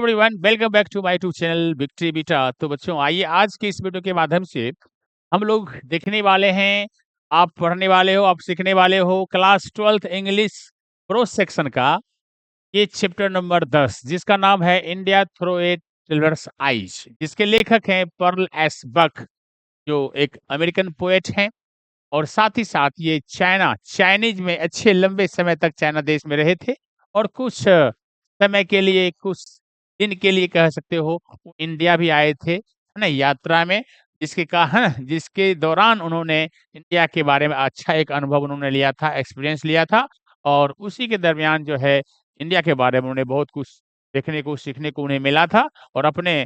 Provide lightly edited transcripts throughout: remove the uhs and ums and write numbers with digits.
Everyone welcome back to my to channel Victory Beta. तो बच्चों आइए आज के इस वीडियो के माध्यम से हम लोग देखने वाले हैं, आप पढ़ने वाले हो, आप सीखने वाले हो class 12th English pros section का ये चैप्टर नंबर 10 जिसका नाम है India through a children's eyes, जिसके लेखक हैं पर्ल एस बक, जो एक अमेरिकन पोएट हैं और साथ ही साथ ये चाइनीज में अच्छे लंबे समय तक चाइना देश में रहे थे और कुछ समय के लिए, कुछ दिन के लिए कह सकते हो, वो इंडिया भी आए थे, है ना, यात्रा में, जिसके दौरान उन्होंने इंडिया के बारे में अच्छा एक अनुभव उन्होंने लिया था, एक्सपीरियंस लिया था। और उसी के दरमियान जो है इंडिया के बारे में उन्हें बहुत कुछ देखने को, सीखने को उन्हें मिला था। और अपने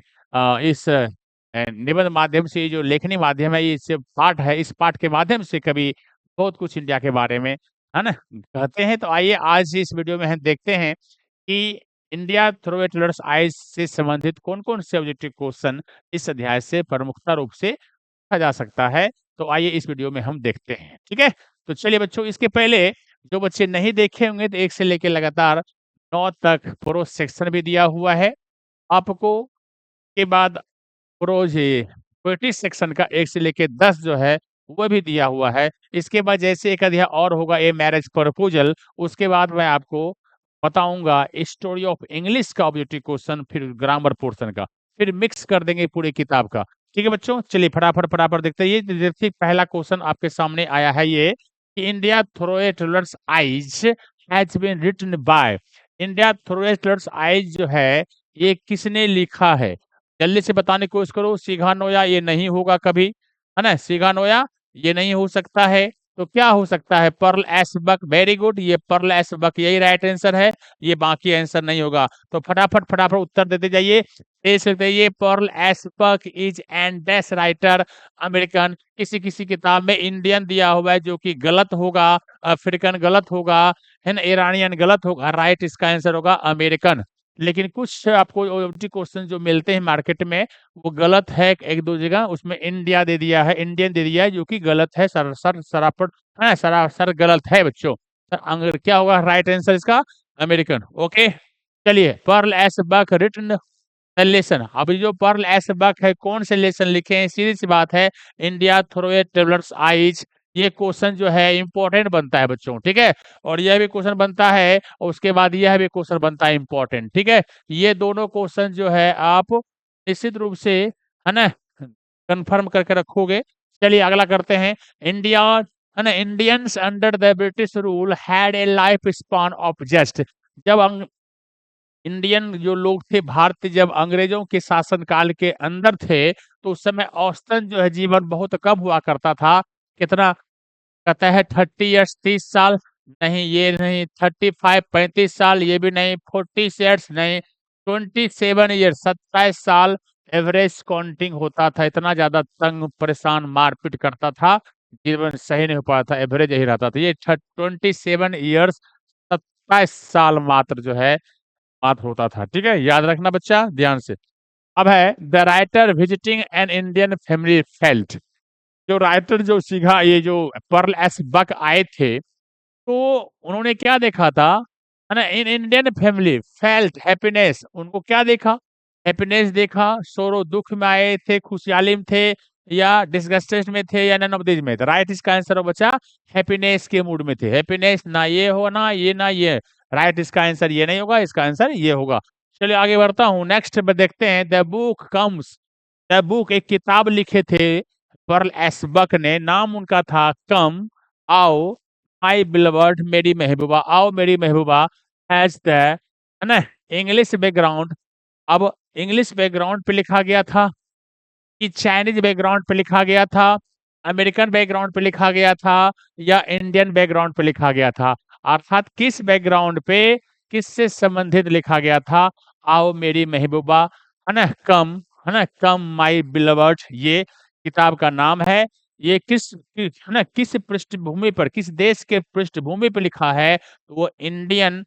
इस निबंध माध्यम से, जो लेखनी माध्यम है, ये पाठ है, इस पाठ के माध्यम से कभी बहुत कुछ इंडिया के बारे में, है ना, कहते हैं। तो आइए आज इस वीडियो में हम देखते हैं कि India through a children's eyes से संबंधित कौन कौन से ऑब्जेक्टिव क्वेश्चन इस अध्याय से प्रमुखता रूप से पूछा जा सकता है। तो आइए इस वीडियो में हम देखते हैं, ठीक है। तो चलिए बच्चों, इसके पहले जो बच्चे नहीं देखे होंगे तो 1 से लेकर लगातार 9 तक प्रोज सेक्शन भी दिया हुआ है आपको। के बाद प्रोज पोएट्री सेक्शन का 1 से लेके 10 जो है वो भी दिया हुआ है। इसके बाद जैसे एक अध्याय और होगा ए मैरिज प्रपोजल, उसके बाद मैं आपको बताऊंगा स्टोरी ऑफ इंग्लिश का ऑब्जेक्टिव क्वेश्चन, फिर ग्रामर पोर्शन का, फिर मिक्स कर देंगे पूरी किताब का। ठीक है बच्चों, चलिए फटाफट फटाफट देखते हैं। ये देखिए पहला क्वेश्चन आपके सामने आया है, ये कि India through a children's eyes has been written by. India through a children's eyes जो है ये किसने लिखा है, जल्दी से बताने की कोशिश करो। सिघानोया ये नहीं होगा कभी, है ना, सिघानोया ये नहीं हो सकता है। तो क्या हो सकता है? Pearl S Buck, very good, ये पर्ल एस बक यही राइट आंसर है, ये बाकी आंसर नहीं होगा। तो फटाफट फटाफट उत्तर देते जाइए। दे सकते हैं ये Pearl S Buck is and dash writer American. किसी किसी किताब में इंडियन दिया हुआ है जो कि गलत होगा, अफ्रीकन गलत होगा, है ना, ईरानियन गलत होगा, राइट इसका आंसर होगा अमेरिकन। लेकिन कुछ आपको क्वेश्चन जो मिलते हैं मार्केट में वो गलत है, एक दो जगह उसमें इंडिया दे दिया है, इंडियन दे दिया है, जो कि गलत है, सर सर सरापट है, सरासर गलत है बच्चों। सर अगर क्या होगा राइट आंसर इसका? अमेरिकन। ओके, चलिए Pearl S Buck written lesson. अभी जो पर्ल एस बक है कौन से लेसन लिखे हैं? सीधी सी बात है, इंडिया थ्रू ए ट्रेवलर्स आइज। ये क्वेश्चन जो है इंपॉर्टेंट बनता है बच्चों, ठीक है। और यह भी क्वेश्चन बनता है और उसके बाद यह भी क्वेश्चन बनता है इंपॉर्टेंट, ठीक है। ये दोनों क्वेश्चन जो है आप निश्चित रूप से, है ना, कंफर्म करके रखोगे। चलिए अगला करते हैं। इंडिया, है ना, Indians under the British rule had a life span of just. जब इंडियन जो लोग थे, भारतीय, जब अंग्रेजों के शासन काल के अंदर थे तो उस समय औसतन जो है जीवन बहुत कम हुआ करता था। कितना कहता है? 30 ईयर्स, 30 साल नहीं, ये नहीं, 35 35 साल ये भी नहीं, 40 ईयर्स नहीं, 27 ईयर्स 27 साल एवरेज काउंटिंग होता था। इतना ज्यादा तंग परेशान मारपीट करता था, जीवन सही नहीं हो पाता था, एवरेज यही रहता था। ये 27 ईयर्स, 27 साल मात्र जो है बात होता था, ठीक है, याद रखना बच्चा ध्यान से। अब है the writer visiting an Indian family felt. जो राइटर जो सीखा, ये जो पर्ल एस बक आए थे तो उन्होंने क्या देखा था, है ना, in Indian family felt happiness. उनको क्या देखा? हैप्पीनेस देखा। सोरो दुख में आए थे, खुशहाली में थे, या डिसगस्टेड में थे, या नन ऑफ दीज में थे। राइट इसका आंसर हो बच्चा, हैप्पीनेस के मूड में थे। हैप्पीनेस ना ये हो ना ये ना ये, राइट इसका आंसर ये नहीं होगा, इसका आंसर ये होगा। चलिए आगे बढ़ता हूँ, नेक्स्ट देखते हैं। The book comes, the book एक किताब लिखे थे पर्ल एस बक ने, नाम उनका था कम, आओ माई बिलवर्ड, मेरी महबूबा, आओ मेरी महबूबा, हैज द, है ना, इंग्लिश बैकग्राउंड। अब इंग्लिश बैकग्राउंड पे लिखा गया था कि चाइनीज बैकग्राउंड पे लिखा गया था, अमेरिकन बैकग्राउंड पे लिखा गया था, या इंडियन बैकग्राउंड पे लिखा गया था? अर्थात किस बैकग्राउंड पे, किससे संबंधित लिखा गया था? आओ मेरी महबूबा, है ना, कम, है ना, कम माई बिलवर्ड, ये किताब का नाम है। ये है ना, किस पृष्ठभूमि पर, किस देश के पृष्ठभूमि पर लिखा है? तो वो इंडियन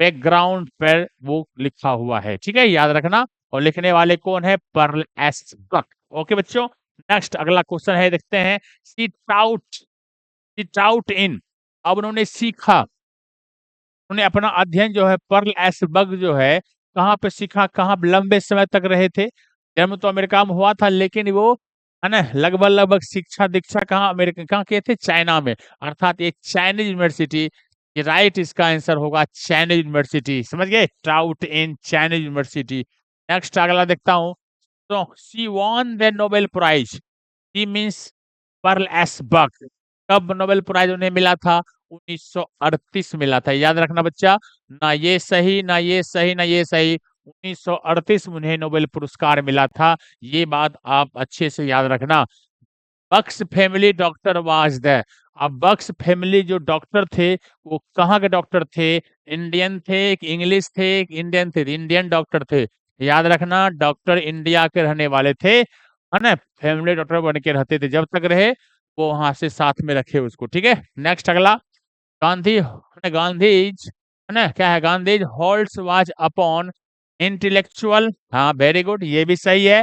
बैकग्राउंड पर वो लिखा हुआ है, ठीक है, याद रखना। और लिखने वाले कौन है? Pearl S Buck. ओके बच्चों, नेक्स्ट अगला क्वेश्चन है, देखते हैं। She taught, she taught in. अब उन्होंने सीखा, उन्होंने अपना अध्ययन जो है, पर्ल एस बक जो है कहाँ पे सीखा, कहाँ लंबे समय तक रहे थे? जन्म तो अमेरिका में हुआ था, लेकिन वो है ना लगभग लगभग शिक्षा दीक्षा कहाँ अमेरिका कहाँ किए थे? चाइना में। अर्थात ये चाइनीज यूनिवर्सिटी, ये राइट इसका आंसर होगा चाइनीज यूनिवर्सिटी। समझ गए? ट्राउट इन चाइनीज यूनिवर्सिटी। नेक्स्ट अगला देखता हूँ। तो she won the Nobel prize, she means Pearl S Buck. कब नोबेल प्राइज उन्हें मिला था? 1938 मिला था। याद रखना बच्चा, ना ये सही ना ये सही ना ये सही, 1938 में उन्हें नोबेल पुरस्कार मिला था। ये बात आप अच्छे से याद रखना। बक्स फैमिली डॉक्टर वाज द। अब बक्स फैमिली जो डॉक्टर थे, वो कहाँ के डॉक्टर थे? इंडियन थे, एक इंग्लिश थे, एक इंडियन थे। इंडियन डॉक्टर थे। याद रखना, डॉक्टर इंडिया के रहने वाले थे, है ना। फैमिली डॉक्टर बन के रहते थे, जब तक रहे वो वहां से साथ में रखे उसको। ठीक है, नेक्स्ट अगला। गांधी, गांधीज, है ना, क्या है? Gandhi's holds was upon intellectual, हाँ वेरी गुड, ये भी सही है।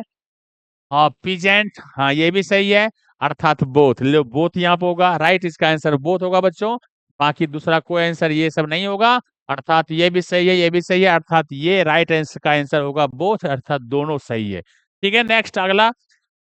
हाँ पीजेंट, हाँ ये भी सही है। अर्थात बोथ, लो बोथ यहाँ पे होगा, राइट इसका आंसर बोथ होगा बच्चों। बाकी दूसरा कोई आंसर ये सब नहीं होगा। अर्थात ये भी सही है, ये भी सही है, अर्थात ये राइट आंसर का आंसर होगा बोथ, अर्थात दोनों सही है। ठीक है, नेक्स्ट अगला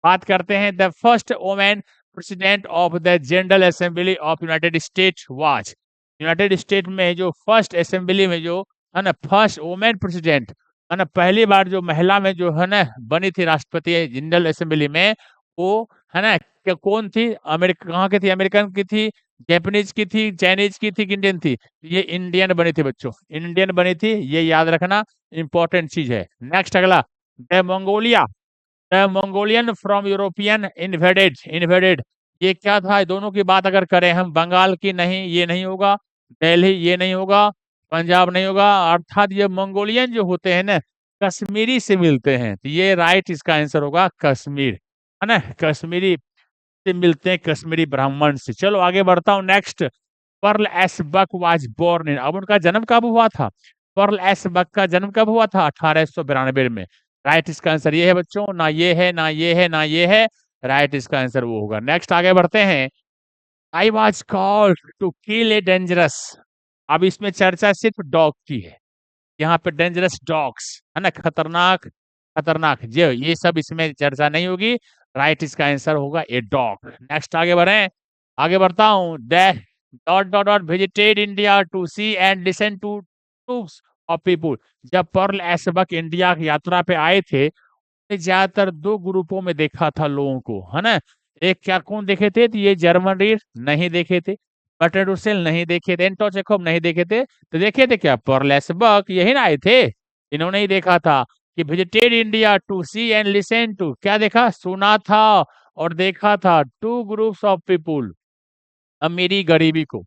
बात करते हैं। The first women president of the general assembly of United states was. United state में जो फर्स्ट असेंबली में जो है ना फर्स्ट वोमेन प्रेसिडेंट, है ना, पहली बार जो महिला में जो है ना बनी थी राष्ट्रपति जनरल असेंबली में, वो है ना क्या कौन थी? अमेरिका कहाँ की थी? अमेरिकन की थी, जापानीज की थी, चाइनीज की थी, इंडियन थी? ये इंडियन बनी थी बच्चों, इंडियन बनी थी, ये याद रखना, इंपॉर्टेंट चीज है। नेक्स्ट अगला। The Mongolia, the Mongolian from European invaded, invaded, ये क्या था? दोनों की बात अगर करें हम, बंगाल की नहीं, ये नहीं होगा, दिल्ली ये नहीं होगा, पंजाब नहीं होगा, अर्थात ये मंगोलियन जो होते हैं ना, कश्मीरी से मिलते हैं, तो ये राइट इसका आंसर होगा कश्मीर, है ना। कश्मीरी से मिलते हैं, कश्मीरी ब्राह्मण से। चलो आगे बढ़ता हूँ। Next. Pearl S Buck was born in, अब उनका जन्म कब हुआ था? पर्ल एस बक का जन्म कब हुआ था? 1892 में। राइट इसका आंसर ये है बच्चों, ना ये है ना ये है ना ये है, राइट इसका आंसर वो होगा। नेक्स्ट आगे बढ़ते हैं। I was called to kill a dangerous, अब इसमें चर्चा सिर्फ डॉग की है। यहाँ पे डेंजरस डॉग्स, है ना, खतरनाक, खतरनाक जो ये सब इसमें चर्चा नहीं होगी। राइट इसका आंसर होगा ए डॉग। नेक्स्ट आगे बढ़े, आगे बढ़ता हूँ। Dot dot dot visited India to see and listen to troops of people, जब पर्ल एसबक इंडिया की यात्रा पे आए थे, ज्यादातर दो ग्रुपों में देखा था लोगों को, है ना। एक क्या कौन देखे थे? तो ये जर्मन रीड नहीं देखे थे, बर्ट्रैंड रसेल नहीं देखे थे, एंटोन चेखव नहीं देखे थे, तो देखे थे क्या? पर्ल एसबक, यही ना आए थे, इन्होंने ही देखा था कि visited India to see and listen to, क्या देखा? सुना था और देखा था, टू ग्रुप्स ऑफ पीपुल, अमीरी गरीबी को,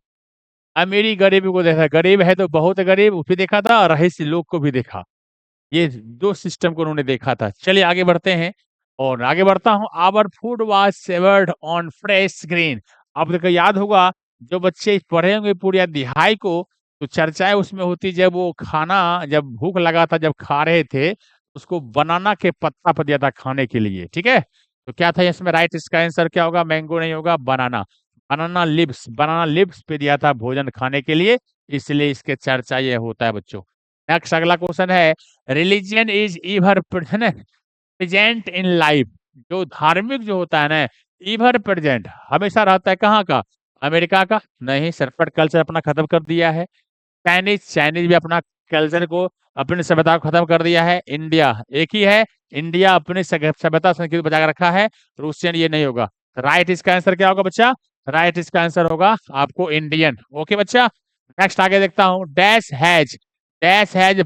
अमीरी गरीबी को देखा, गरीब है तो बहुत गरीब उसे देखा था, और रईस लोग को भी देखा, ये दो सिस्टम को उन्होंने देखा था। चलिए आगे बढ़ते हैं, और आगे बढ़ता हूँ। Our food was savoured on fresh green, आप देखो याद होगा, जो बच्चे पढ़े होंगे पूरी अध्याय को, तो चर्चाएं उसमें होती, जब वो खाना, जब भूख लगा था, जब खा रहे थे, उसको बनाना के पत्ता पर दिया था खाने के लिए। ठीक है, तो क्या था इसमें? राइट इसका आंसर क्या होगा? मैंगो नहीं होगा, बनाना, बनाना लिप्स, बनाना लिप्स पे दिया था भोजन खाने के लिए, इसलिए इसके चर्चा ये होता है बच्चों। नेक्स्ट अगला क्वेश्चन है। रिलीजियन इज इवर, है ना, प्रेजेंट इन लाइफ, जो धार्मिक जो होता है ना, इवर प्रेजेंट हमेशा रहता है, कहाँ का? अमेरिका का नहीं, सरपट कल्चर अपना खत्म कर दिया है। चाइनीज, चाइनीज भी अपना कल्चर को, अपनी सभ्यता को खत्म कर दिया है। इंडिया एक ही है, इंडिया अपनी सभ्यता संस्कृति बचा के रखा है। रूसियन ये नहीं होगा। राइट इसका आंसर क्या होगा बच्चा? राइट इसका आंसर होगा आपको इंडियन। ओके बच्चा, नेक्स्ट आगे देखता हूँ। Dash has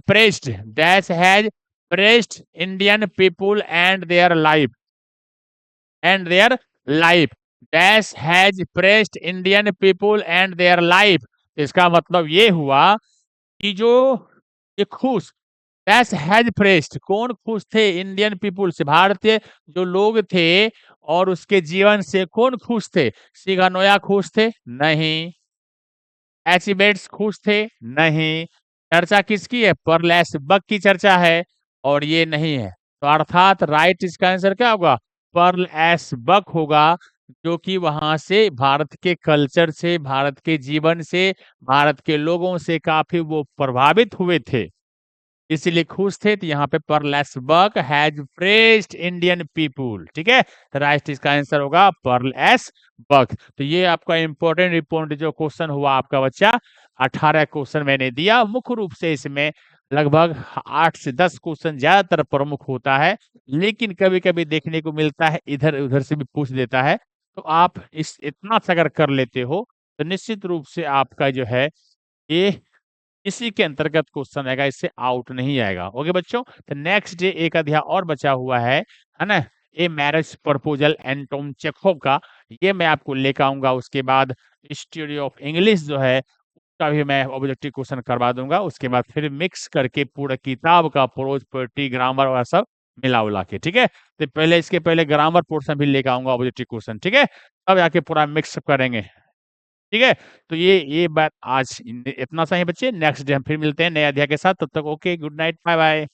pressed, dash has pressed Indian people and their life, dash has pressed Indian people and their life. इसका मतलब ये हुआ कि जो ये खुश, डैश हैज प्रेस्ड, कौन खुश थे? इंडियन पीपुल से, भारतीय जो लोग थे, और उसके जीवन से कौन खुश थे? सिगानोया खुश थे? नहीं। एचिबेट्स खुश थे? नहीं। चर्चा किसकी है? परलेस बग की चर्चा है, और ये नहीं है, तो अर्थात राइट इसका आंसर क्या होगा? पर्ल एस बक होगा, जो कि वहां से भारत के कल्चर से, भारत के जीवन से, भारत के लोगों से काफी वो प्रभावित हुए थे। इसीलिए खुश थे, तो यहाँ पे Pearl S Buck has phrased Indian people, ठीक है। तो राइट इसका आंसर होगा पर्ल एस बक। तो ये आपका इंपॉर्टेंट रिपोर्ट जो क्वेश्चन हुआ आपका बच्चा, 18 क्वेश्चन मैंने दिया। मुख्य रूप से इसमें लगभग 8 से 10 क्वेश्चन ज्यादातर प्रमुख होता है, लेकिन कभी कभी देखने को मिलता है इधर उधर से भी पूछ देता है। तो आप इस इतना सा अगर कर लेते हो, तो निश्चित रूप से आपका जो है ये इसी के अंतर्गत क्वेश्चन आएगा, इससे आउट नहीं आएगा। ओके बच्चों, तो नेक्स्ट डे एक अध्याय और बचा हुआ है ना। A marriage proposal Anton Chekhov का, ये मैं आपको लेकर आऊंगा। उसके बाद हिस्ट्री ऑफ इंग्लिश जो है उसका भी मैं ऑब्जेक्टिव क्वेश्चन करवा दूंगा। उसके बाद फिर मिक्स करके पूरा किताब का प्रोज पोएट्री ग्रामर और सब मिला उला के, ठीक है। तो पहले इसके पहले ग्रामर पोर्शन भी लेकर आऊंगा ऑब्जेक्टिव क्वेश्चन, ठीक है। तब जाके पूरा मिक्स करेंगे, ठीक है। तो ये बात आज इतना सा ही बच्चे, नेक्स्ट डे हम फिर मिलते हैं नए अध्याय के साथ। तब तक okay, good night, bye bye.